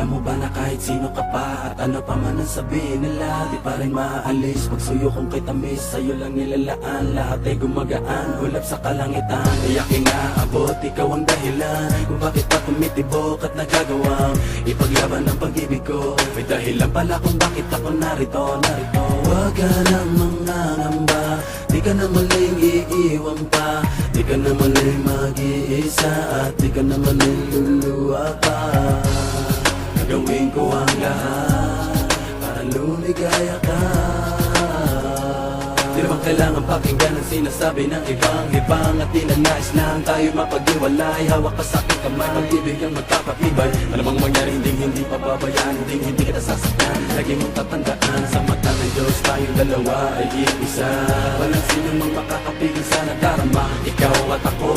Alam mo ba na kahit sino ka pa at ano pa man ang sabihin nila, di pa rin maaalis. Pagsuyo kong kay tamis, sa'yo lang nilalaan. Lahat ay gumagaan, hulap sa kalangitan. Iyak inaabot, ikaw ang dahilan kung bakit pa tumitibok at nagagawang ipaglaban ang pag-ibig ko. May dahilan pala kung bakit ako narito. Huwag ka nang mangangamba, di ka na muling iiwan pa. Di ka na muling mag-iisa at di ka na muling luluwa pa. Gagawin ko ang lahat para lumigaya ka. Di naman kailangan pakinggan ang sinasabi ng ibang at di na nais lang tayo mapag-iwalay. Hawak ka sa aking kamay, pag-ibig ang magpapatibay. Malamang mangyari, hindi pababayaan, hindi kita sasakyan. Lagi mong tatandaan, sa mata ng Diyos tayong dalawa ay iisa. Walang sino mang makakapigil sa nadarama. Ikaw at ako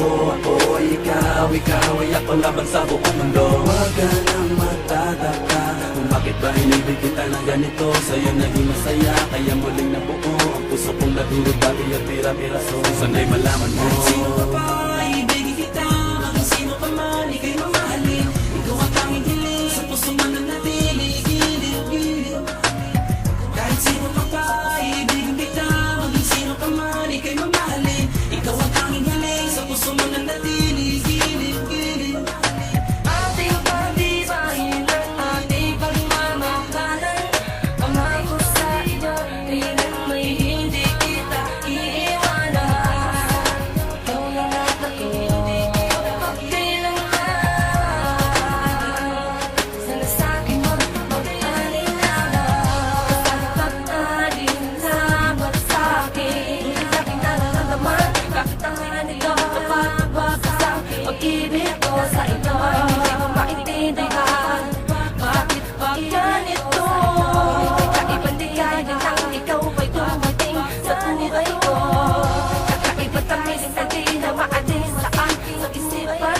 ay ikaw ay ako laban sa buong mundo. Huwag ka nang magtataka kung bakit ba inibig kita ng ganito. Sa'yo naging masaya, kaya muling nabuo ang puso kong nadurog dati at pira-piraso. Sana'y malaman mo, sino ka pa, ibigin kita. Maging sino ka man, ika'y mamahalin. Ikaw ang tanging hiling, sa puso man ang natili. Gilid. Kahit sino ka pa, ibigin kita. Maging sino ka man, ika'y mamahalin. Ikaw ang tanging hiling, sa puso man ang natili. Gilid. Ating pag-ibahin ang ating pagmamahalan. Pangako sa iyo, kailan may hindi kita iiwanan. Ikaw lang at ako, pagkailangan. Sana sa'kin mo mag-alinlangan. Pag-alinlangan sa'kin, hindi natin nalalaman. Bakit ang ganito kapag sa'kin? Pag-ibig ko sa ito, hindi ko maintindihan. Bakit ba ganito? Kakaibang ligaya nang ikaw ay dumating sa buhay ko. Kakaiba tamis na di na maalis sa aking isipan.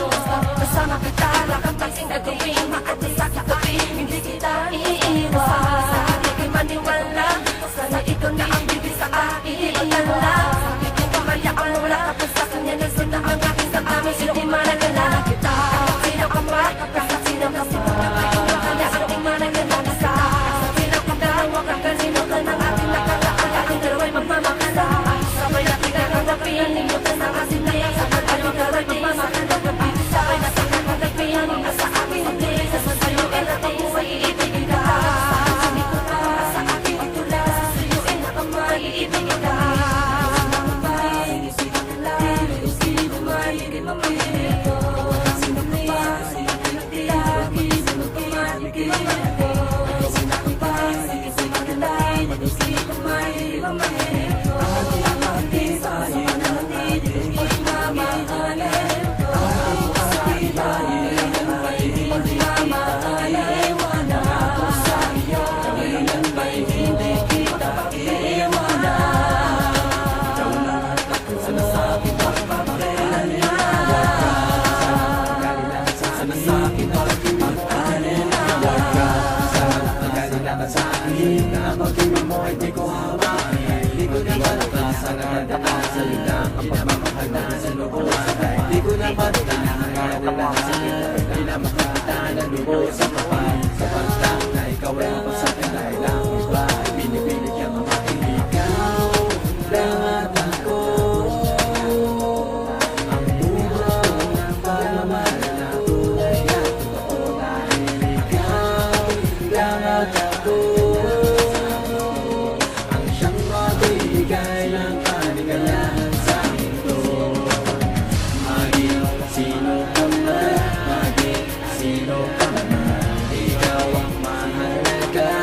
Kasama kita, lakang pagsing gagawin, maalis sa katabi, hindi kita iiwan. Hindi kay maniwala, sana ikaw na ang bibig sa aking ipagdala. Hindi ko pamayaan wala kapag sa kanya nagsunda ang aking damdamin. Hindi managala kita, sino ka ba? Sino ka ba? Kaya ating managala sa sino ka ba? Huwag kang kasino ka ng ating nakalaan. Ating dalawa'y magmamakala. Sabay natin kakagapihan, limutan na kasi na yan. Sa ating dalawa'y magmamakala. Sabay natin kakagapihan, nasa aking hindi. Sa sa'yo ay natin sa iibigin ka. Sabi ko pa sa aking itula, sa sa'yo ay nakamay iibigin ka. pag-ibig mo ay di ko hawakan. Di ko na basta sa nakadaan sa'yo lang ang pagmamahal na sinubukan. Di ko na basta nakadaan sa'yo, di na makakita na lubos sa kapal. Sa pagtang na ikaw ay ako sa akin dahil lang iba ay pinipilit kang mamaking ikaw. Lahat ako ang buhay ng pagmamahal na tunay at totoo dahil ikaw lahat ako. Bigay ng kaligayahan sa mundo. Maging sino ka man, maging sino ka man, ikaw ang mahalaga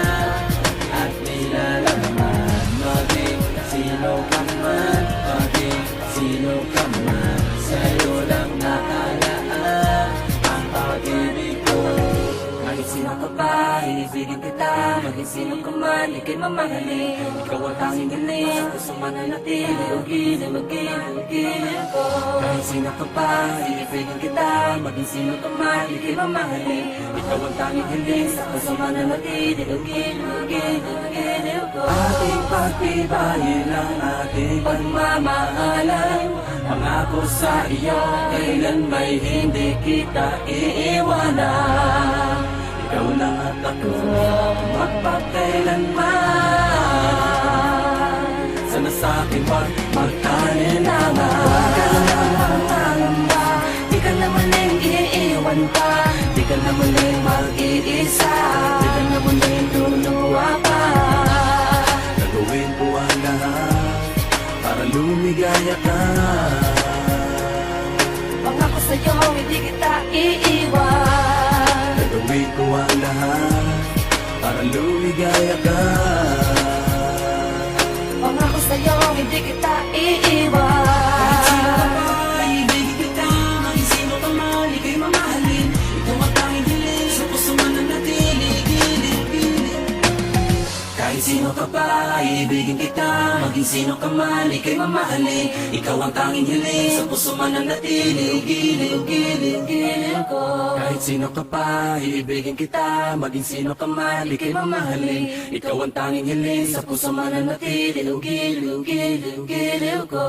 at nilalaman. Maging sino ka man, maging sino ka man, sa'yo lang nakalaan ang pag-ibig ko. Kahit sino ka ba, inibigin kita. Maging sino ka man, ika'y mamahalin. Ikaw ang tanging galing, sa puso mananatili. Ugilin, ugilin ko. Kahit sino ka ba, inibigin kita. Maging sino ka man, ika'y mamahalin. Ikaw ang tanging galing, sa puso mananatili. Ugilin ko. Ating pagtibayin ang ating pagmamahalan. Pangako sa iyo, kailan may hindi kita iiwanan. Ikaw lang ligaya ka. Pangako sa'yo, hindi kita iiwan. Gagawin ko ang lahat para lumigaya ka. Pangako sa'yo, hindi kita Kahit sino ka iiwan. pa, ibigin kita. Maging sino ka man, ika'y mamahalin. Ikaw ang tanging hiling, sa puso mananatili. Gilid. Kahit sino ka pa, ibigin kita. Maging sino ka man, ika'y mamahalin. Ikaw ang tanging hiling, sa puso mananatili. Gilid, gilid, gilid ko. Kahit sino ka pa, ibigin kita. Maging sino ka man, ika'y mamahalin. Ikaw ang tanging hiling, sa puso mananatili. Giliw, giliw, giliw, giliw ko.